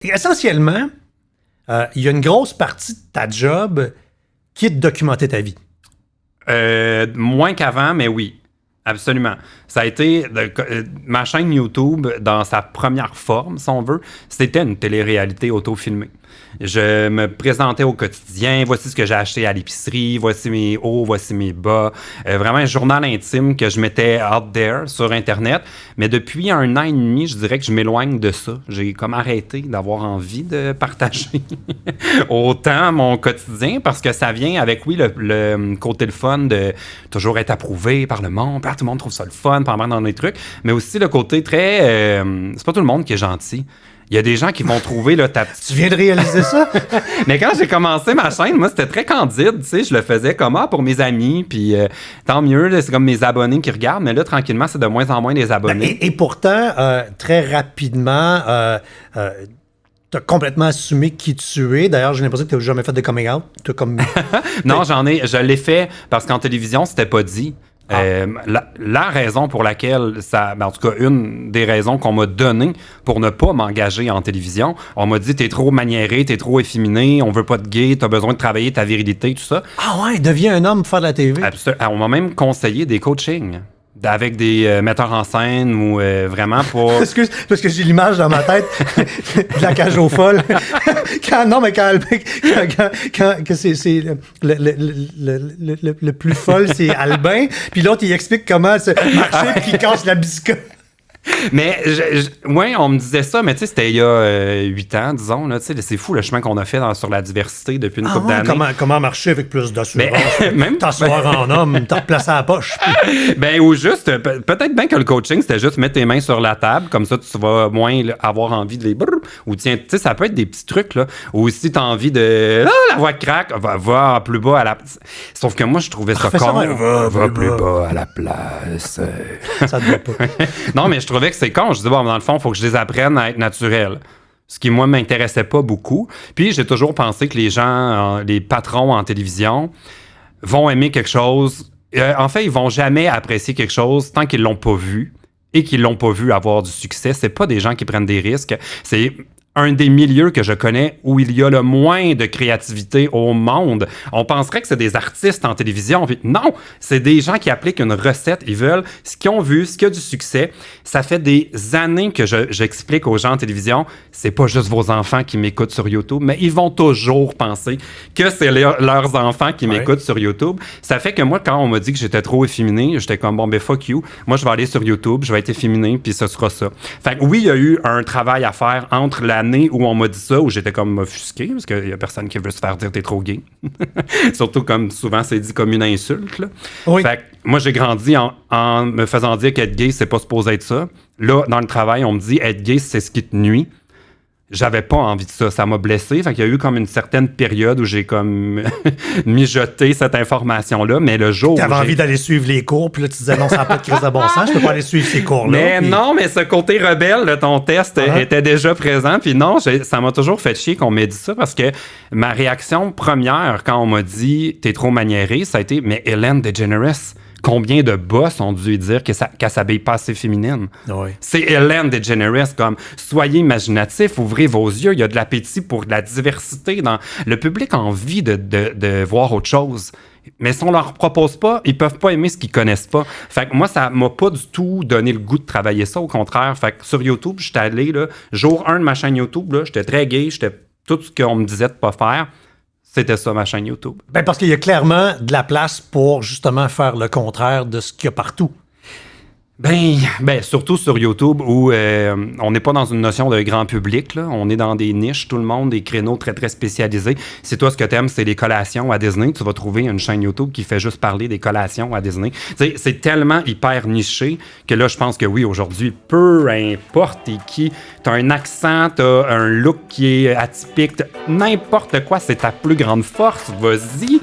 Et essentiellement, il y a une grosse partie de ta job qui est de documenter ta vie. Moins qu'avant, mais oui. Absolument. Ça a été ma chaîne YouTube, dans sa première forme, si on veut, c'était une télé-réalité auto-filmée. Je me présentais au quotidien, voici ce que j'ai acheté à l'épicerie, voici mes hauts, voici mes bas. Vraiment un journal intime que je mettais out there sur Internet. Mais depuis 1 an et demi, je dirais que je m'éloigne de ça. J'ai comme arrêté d'avoir envie de partager autant mon quotidien parce que ça vient avec, oui, le côté le fun de toujours être approuvé par le monde. Tout le monde trouve ça le fun, pas mal dans les trucs. Mais aussi le côté très... c'est pas tout le monde qui est gentil. Il y a des gens qui vont trouver là, ta petite... Tu viens de réaliser ça? Mais quand j'ai commencé ma chaîne, moi, c'était très candide, tu sais, je le faisais comme pour mes amis, puis tant mieux, là, c'est comme mes abonnés qui regardent, mais là, tranquillement, c'est de moins en moins des abonnés. Et pourtant, très rapidement, t'as complètement assumé qui tu es. D'ailleurs, j'ai l'impression que t'as jamais fait de coming out. T'as comme... Non, je l'ai fait parce qu'en télévision, c'était pas dit. La raison pour laquelle en tout cas, une des raisons qu'on m'a donné pour ne pas m'engager en télévision, on m'a dit t'es trop maniéré, t'es trop efféminé, on veut pas de gay, t'as besoin de travailler ta virilité, tout ça. Ah ouais, deviens un homme pour faire de la TV. On m'a même conseillé des coachings avec des metteurs en scène ou vraiment pour... parce que j'ai l'image dans ma tête de la cage aux folles. Quand c'est le plus folle, c'est Albin. Puis l'autre, il explique comment marcher puis il casse la biscotte. Mais, ouais, on me disait ça, mais tu sais, c'était il y a 8 ans, disons. Là, c'est fou le chemin qu'on a fait sur la diversité depuis une couple d'années. Comment marcher avec plus d'assurance? Même t'asseoir en homme, t'as replacé à la poche. Ben, ou juste, peut-être bien que le coaching, c'était juste mettre tes mains sur la table, comme ça, tu vas moins avoir envie de les... Ou tiens, tu sais, ça peut être des petits trucs, là. Ou si t'as envie de... la voix craque, va plus bas à la... Sauf que moi, je trouvais ça con. Va plus bas à la place. Ça te va pas. Non, mais je trouvais que c'est con. Je dis, bon, dans le fond, il faut que je les apprenne à être naturel. Ce qui, moi, m'intéressait pas beaucoup. Puis, j'ai toujours pensé que les gens, les patrons en télévision, vont aimer quelque chose. En fait, ils vont jamais apprécier quelque chose tant qu'ils l'ont pas vu et qu'ils l'ont pas vu avoir du succès. C'est pas des gens qui prennent des risques. C'est un des milieux que je connais où il y a le moins de créativité au monde. On penserait que c'est des artistes en télévision. Puis non, c'est des gens qui appliquent une recette. Ils veulent ce qu'ils ont vu, ce qui a du succès. Ça fait des années que j'explique aux gens en télévision, c'est pas juste vos enfants qui m'écoutent sur YouTube, mais ils vont toujours penser que c'est leurs enfants qui m'écoutent sur YouTube. Ça fait que moi, quand on m'a dit que j'étais trop efféminé, j'étais comme, bon, ben fuck you. Moi, je vais aller sur YouTube, je vais être efféminé, puis ce sera ça. Fait que oui, il y a eu un travail à faire entre l'année où on m'a dit ça, où j'étais comme offusqué, parce qu'il y a personne qui veut se faire dire t'es trop gay. Surtout comme souvent c'est dit comme une insulte. Là. Oui. Fait que moi, j'ai grandi en me faisant dire qu'être gay, c'est pas supposé être ça. Là, dans le travail, on me dit être gay, c'est ce qui te nuit. J'avais pas envie de ça. Ça m'a blessé. Fait qu'il y a eu comme une certaine période où j'ai comme mijoté cette information-là. Mais le jour où t'avais envie d'aller suivre les cours, puis là, tu disais non, ça n'a pas de crise de bon sens, je peux pas aller suivre ces cours-là. Mais puis... non, mais ce côté rebelle de ton test était déjà présent. Puis non, ça m'a toujours fait chier qu'on m'ait dit ça parce que ma réaction première quand on m'a dit t'es trop maniéré, ça a été mais Ellen DeGeneres. Combien de boss ont dû dire qu'elle s'habille pas assez féminine? Oui. C'est Ellen DeGeneres, comme soyez imaginatifs, ouvrez vos yeux, il y a de l'appétit pour de la diversité. Le public a envie de voir autre chose. Mais si on leur propose pas, ils peuvent pas aimer ce qu'ils connaissent pas. Fait que moi, ça m'a pas du tout donné le goût de travailler ça, au contraire. Fait que sur YouTube, j'étais allé, là, jour 1 de ma chaîne YouTube, là, j'étais très gay, j'étais tout ce qu'on me disait de pas faire. C'était ça, ma chaîne YouTube. Ben parce qu'il y a clairement de la place pour justement faire le contraire de ce qu'il y a partout. Ben, surtout sur YouTube où on n'est pas dans une notion de grand public, là. On est dans des niches, tout le monde, des créneaux très, très spécialisés. Si toi, ce que t'aimes, c'est les collations à Disney, tu vas trouver une chaîne YouTube qui fait juste parler des collations à Disney. T'sais, c'est tellement hyper niché que là, je pense que oui, aujourd'hui, peu importe t'es qui, t'as un accent, t'as un look qui est atypique, n'importe quoi, c'est ta plus grande force, vas-y.